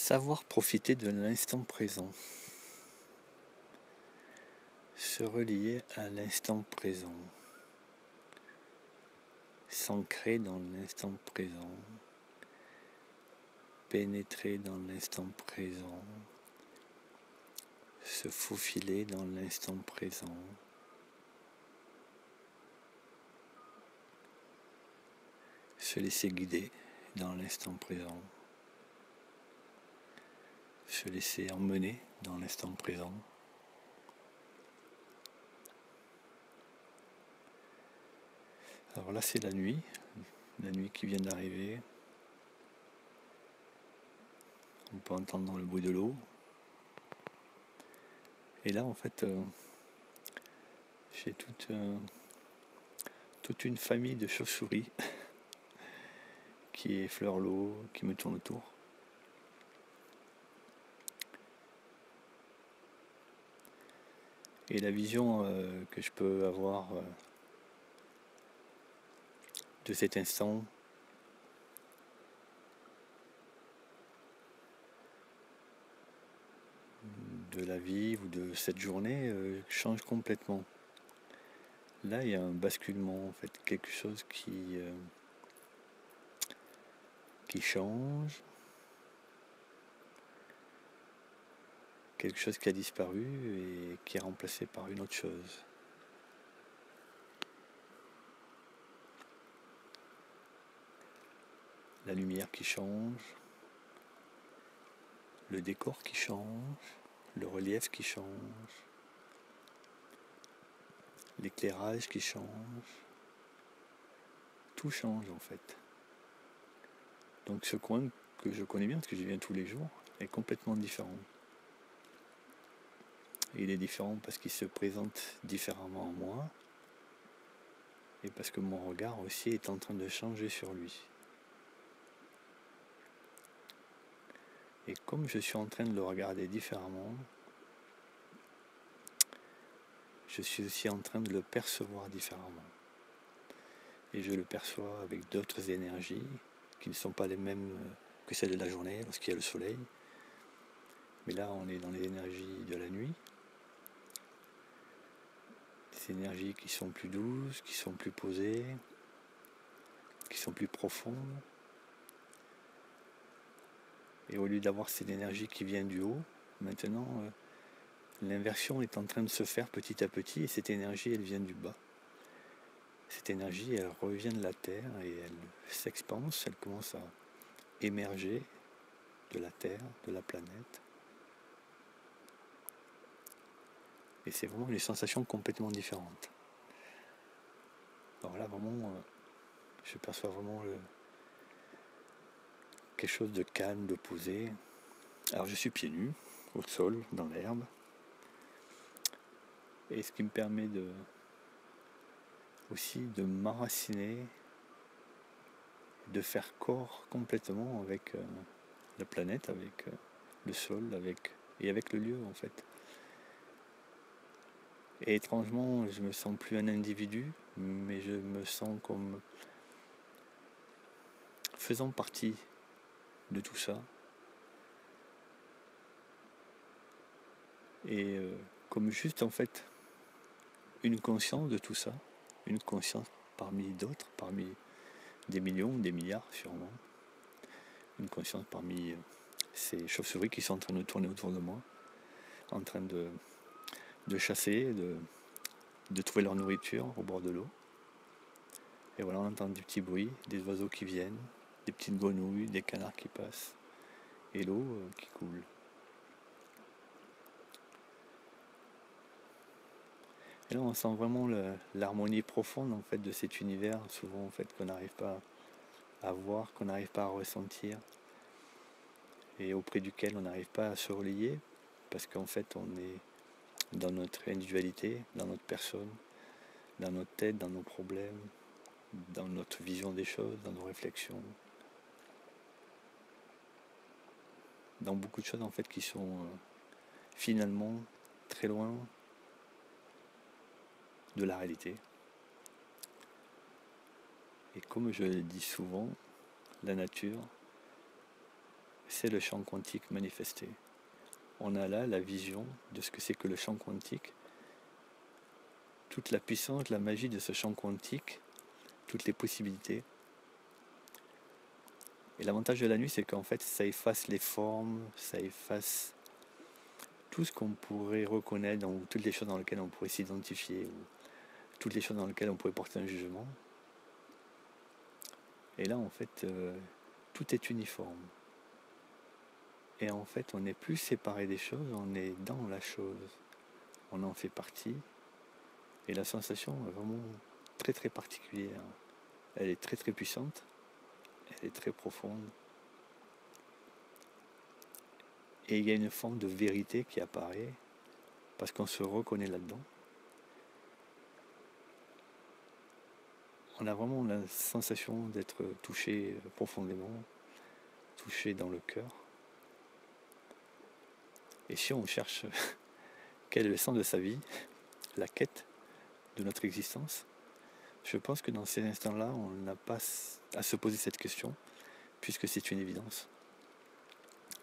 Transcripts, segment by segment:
Savoir profiter de l'instant présent. Se relier à l'instant présent. S'ancrer dans l'instant présent. Pénétrer dans l'instant présent. Se faufiler dans l'instant présent. Se laisser guider dans l'instant présent. Se laisser emmener dans l'instant présent. Alors là, c'est la nuit qui vient d'arriver. On peut entendre le bruit de l'eau. Et là, en fait, j'ai toute une famille de chauves-souris qui effleurent l'eau, qui me tournent autour. Et la vision que je peux avoir de cet instant, de la vie ou de cette journée change complètement. Là, il y a un basculement, en fait, quelque chose qui change, quelque chose qui a disparu et qui est remplacé par une autre chose. La lumière qui change, le décor qui change, le relief qui change, l'éclairage qui change, tout change en fait. Donc ce coin que je connais bien, parce que j'y viens tous les jours, est complètement différent. Il est différent parce qu'il se présente différemment en moi, et parce que mon regard aussi est en train de changer sur lui. Et comme je suis en train de le regarder différemment, je suis aussi en train de le percevoir différemment. Et je le perçois avec d'autres énergies qui ne sont pas les mêmes que celles de la journée lorsqu'il y a le soleil. Mais là, on est dans les énergies de la nuit. Des énergies qui sont plus douces, qui sont plus posées, qui sont plus profondes. Et au lieu d'avoir cette énergie qui vient du haut, maintenant, l'inversion est en train de se faire petit à petit et cette énergie, elle vient du bas. Cette énergie, elle revient de la Terre et elle s'expanse, elle commence à émerger de la Terre, de la planète. Et c'est vraiment une sensation complètement différente. Alors là, vraiment, je perçois vraiment quelque chose de calme, de posé. Alors je suis pieds nus, au sol, dans l'herbe. Et ce qui me permet aussi de m'enraciner, de faire corps complètement avec la planète, avec le sol, et avec le lieu en fait. Et étrangement, je me sens plus un individu, mais je me sens comme faisant partie de tout ça. Et comme juste en fait une conscience de tout ça, une conscience parmi d'autres, parmi des millions, des milliards sûrement, une conscience parmi ces chauves-souris qui sont en train de tourner autour de moi, en train de chasser, de trouver leur nourriture au bord de l'eau. Et voilà, on entend des petits bruits, des oiseaux qui viennent, des petites grenouilles, des canards qui passent, et l'eau qui coule. Et là, on sent vraiment l'harmonie profonde en fait de cet univers, souvent en fait qu'on n'arrive pas à voir, qu'on n'arrive pas à ressentir, et auprès duquel on n'arrive pas à se relier, parce qu'en fait, on est dans notre individualité, dans notre personne, dans notre tête, dans nos problèmes, dans notre vision des choses, dans nos réflexions, dans beaucoup de choses en fait qui sont finalement très loin de la réalité. Et comme je le dis souvent, la nature, c'est le champ quantique manifesté. On a là la vision de ce que c'est que le champ quantique, toute la puissance, la magie de ce champ quantique, toutes les possibilités. Et l'avantage de la nuit, c'est qu'en fait, ça efface les formes, ça efface tout ce qu'on pourrait reconnaître, toutes les choses dans lesquelles on pourrait s'identifier, ou toutes les choses dans lesquelles on pourrait porter un jugement. Et là, en fait, tout est uniforme. Et en fait, on n'est plus séparé des choses, on est dans la chose. On en fait partie. Et la sensation est vraiment très très particulière. Elle est très très puissante. Elle est très profonde. Et il y a une forme de vérité qui apparaît parce qu'on se reconnaît là-dedans. On a vraiment la sensation d'être touché profondément, touché dans le cœur. Et si on cherche quel est le sens de sa vie, la quête de notre existence, je pense que dans ces instants-là, on n'a pas à se poser cette question, puisque c'est une évidence.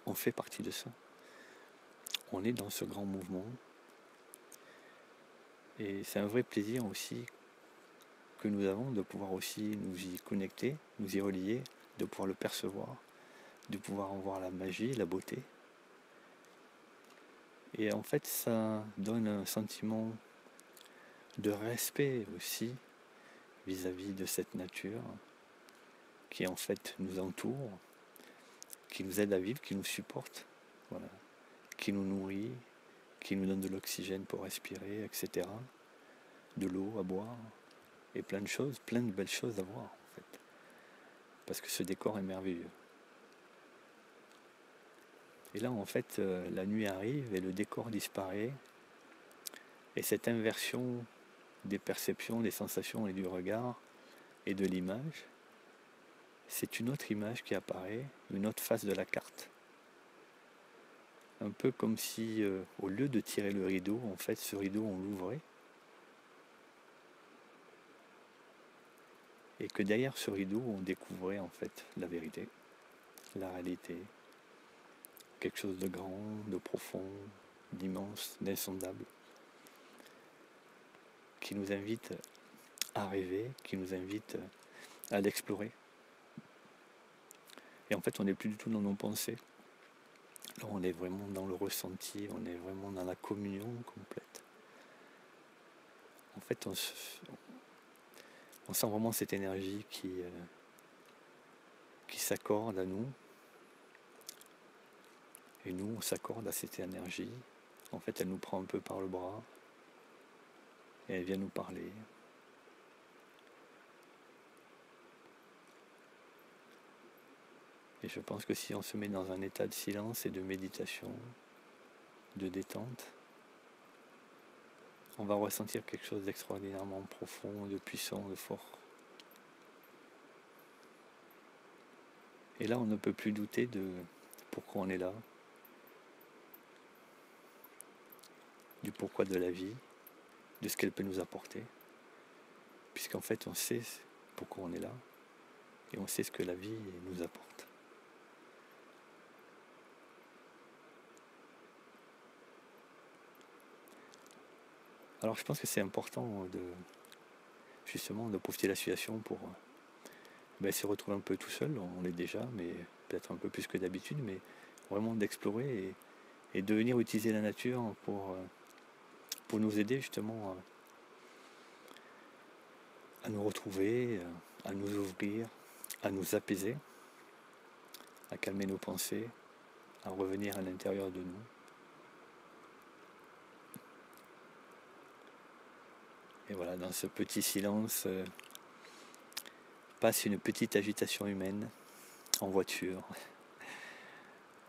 On fait partie de ça. On est dans ce grand mouvement. Et c'est un vrai plaisir aussi que nous avons de pouvoir aussi nous y connecter, nous y relier, de pouvoir le percevoir, de pouvoir en voir la magie, la beauté. Et en fait, ça donne un sentiment de respect aussi vis-à-vis de cette nature qui en fait nous entoure, qui nous aide à vivre, qui nous supporte, voilà, qui nous nourrit, qui nous donne de l'oxygène pour respirer, etc. De l'eau à boire, et plein de choses, plein de belles choses à voir en fait. Parce que ce décor est merveilleux. Et là en fait, la nuit arrive et le décor disparaît, et cette inversion des perceptions, des sensations et du regard et de l'image, c'est une autre image qui apparaît, une autre face de la carte. Un peu comme si, au lieu de tirer le rideau, en fait, ce rideau, on l'ouvrait. Et que derrière ce rideau, on découvrait, en fait, la vérité, la réalité. Quelque chose de grand, de profond, d'immense, d'insondable. Qui nous invite à rêver, qui nous invite à l'explorer. Et en fait, on n'est plus du tout dans nos pensées. Là, on est vraiment dans le ressenti, on est vraiment dans la communion complète. En fait, on sent vraiment cette énergie qui s'accorde à nous. Et nous, on s'accorde à cette énergie. En fait, elle nous prend un peu par le bras. Et elle vient nous parler. Et je pense que si on se met dans un état de silence et de méditation, de détente, on va ressentir quelque chose d'extraordinairement profond, de puissant, de fort. Et là, on ne peut plus douter de pourquoi on est là, du pourquoi de la vie, de ce qu'elle peut nous apporter. Puisqu'en fait, on sait pourquoi on est là, et on sait ce que la vie nous apporte. Alors je pense que c'est important justement de profiter de la situation pour se retrouver un peu tout seul, on l'est déjà, mais peut-être un peu plus que d'habitude, mais vraiment d'explorer et de venir utiliser la nature pour nous aider justement à nous retrouver, à nous ouvrir, à nous apaiser, à calmer nos pensées, à revenir à l'intérieur de nous. Et voilà, dans ce petit silence, passe une petite agitation humaine en voiture.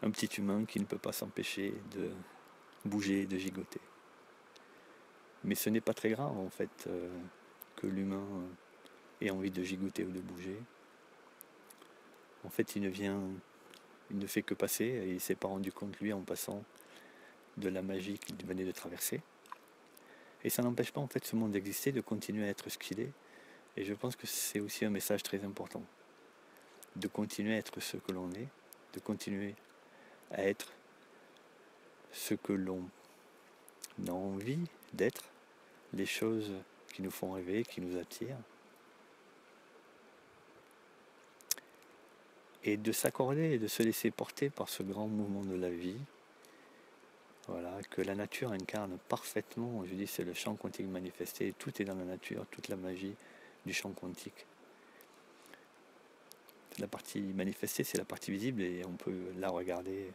Un petit humain qui ne peut pas s'empêcher de bouger, de gigoter. Mais ce n'est pas très grave en fait que l'humain ait envie de gigoter ou de bouger. En fait, il ne fait que passer et il ne s'est pas rendu compte lui en passant de la magie qu'il venait de traverser. Et ça n'empêche pas en fait ce monde d'exister, de continuer à être ce qu'il est. Et je pense que c'est aussi un message très important. De continuer à être ce que l'on est, de continuer à être ce que l'on a envie d'être, les choses qui nous font rêver, qui nous attirent, et de s'accorder et de se laisser porter par ce grand mouvement de la vie, voilà, que la nature incarne parfaitement. Je dis, c'est le champ quantique manifesté, tout est dans la nature, toute la magie du champ quantique. La partie manifestée, c'est la partie visible, et on peut la regarder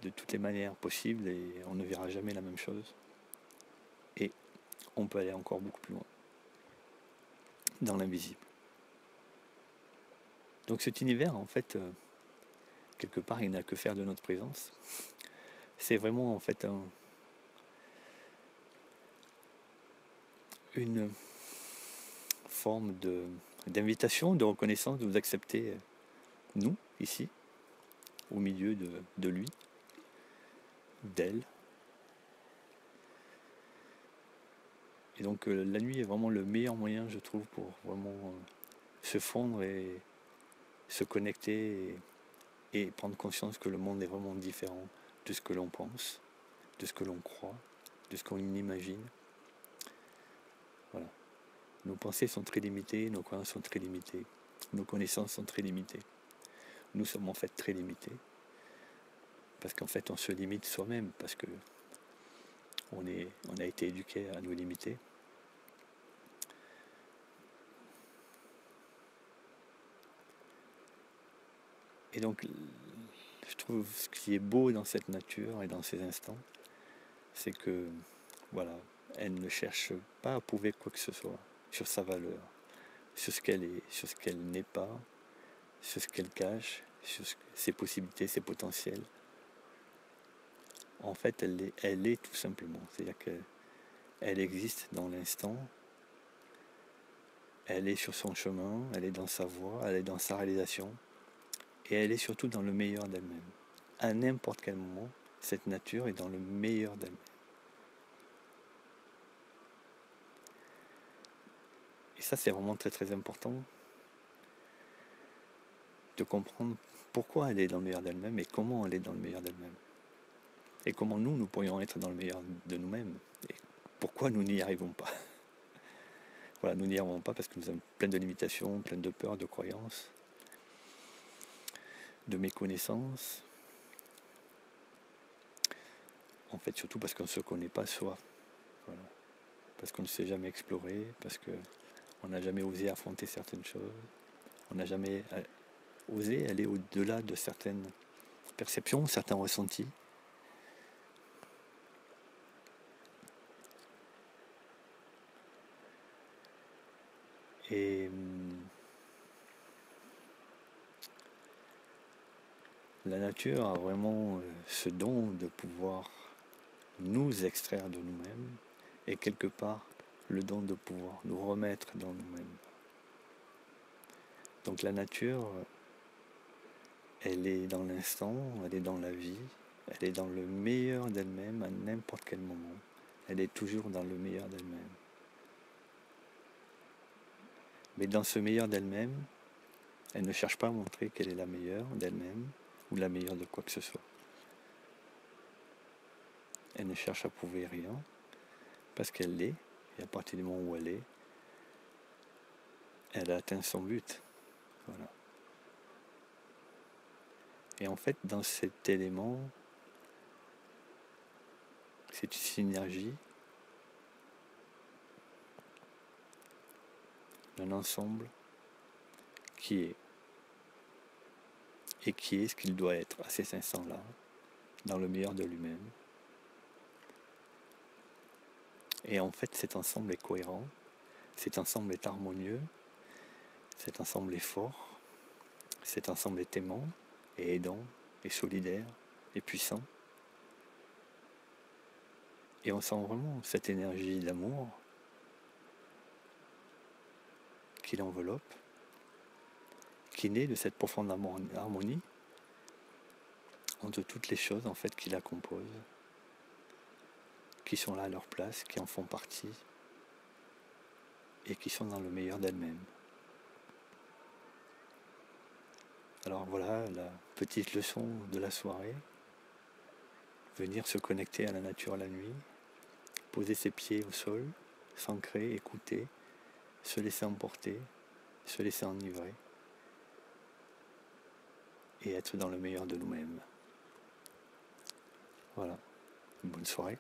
de toutes les manières possibles, et on ne verra jamais la même chose. Et on peut aller encore beaucoup plus loin, dans l'invisible. Donc cet univers, en fait, quelque part, il n'a que faire de notre présence. C'est vraiment, en fait, une forme d'invitation, de reconnaissance, de vous accepter, nous, ici, au milieu de lui, d'elle. Et donc la nuit est vraiment le meilleur moyen, je trouve, pour vraiment se fondre et se connecter et prendre conscience que le monde est vraiment différent de ce que l'on pense, de ce que l'on croit, de ce qu'on imagine. Voilà. Nos pensées sont très limitées, nos croyances sont très limitées, nos connaissances sont très limitées. Nous sommes en fait très limités, parce qu'en fait on se limite soi-même, parce que on a été éduqué à nous limiter. Et donc, je trouve ce qui est beau dans cette nature et dans ces instants, c'est que, voilà, elle ne cherche pas à prouver quoi que ce soit sur sa valeur, sur ce qu'elle est, sur ce qu'elle n'est pas, sur ce qu'elle cache, sur ses possibilités, ses potentiels. En fait, elle est tout simplement. C'est-à-dire qu'elle existe dans l'instant, elle est sur son chemin, elle est dans sa voie, elle est dans sa réalisation, et elle est surtout dans le meilleur d'elle-même. À n'importe quel moment, cette nature est dans le meilleur d'elle-même. Et ça, c'est vraiment très très important de comprendre pourquoi elle est dans le meilleur d'elle-même et comment elle est dans le meilleur d'elle-même. Et comment nous pourrions être dans le meilleur de nous-mêmes. Et pourquoi nous n'y arrivons pas. Voilà, nous n'y arrivons pas parce que nous sommes pleins de limitations, pleins de peurs, de croyances, de méconnaissances. En fait, surtout parce qu'on ne se connaît pas soi. Voilà. Parce qu'on ne s'est jamais exploré, parce qu'on n'a jamais osé affronter certaines choses. On n'a jamais osé aller au-delà de certaines perceptions, certains ressentis. Et la nature a vraiment ce don de pouvoir nous extraire de nous-mêmes et quelque part le don de pouvoir nous remettre dans nous-mêmes. Donc la nature, elle est dans l'instant, elle est dans la vie, elle est dans le meilleur d'elle-même à n'importe quel moment. Elle est toujours dans le meilleur d'elle-même. Mais dans ce meilleur d'elle-même, elle ne cherche pas à montrer qu'elle est la meilleure d'elle-même ou la meilleure de quoi que ce soit. Elle ne cherche à prouver rien parce qu'elle l'est, et à partir du moment où elle a atteint son but. Voilà. Et en fait, dans cet élément, c'est une synergie, un ensemble qui est ce qu'il doit être à ces instants-là, dans le meilleur de lui-même. Et en fait, cet ensemble est cohérent, cet ensemble est harmonieux, cet ensemble est fort, cet ensemble est aimant et aidant et solidaire et puissant. Et on sent vraiment cette énergie d'amour qui l'enveloppe, qui naît de cette profonde harmonie entre toutes les choses en fait qui la composent, qui sont là à leur place, qui en font partie et qui sont dans le meilleur d'elles-mêmes. Alors voilà la petite leçon de la soirée. Venir se connecter à la nature la nuit, poser ses pieds au sol, s'ancrer, écouter, se laisser emporter, se laisser enivrer et être dans le meilleur de nous-mêmes. Voilà, bonne soirée.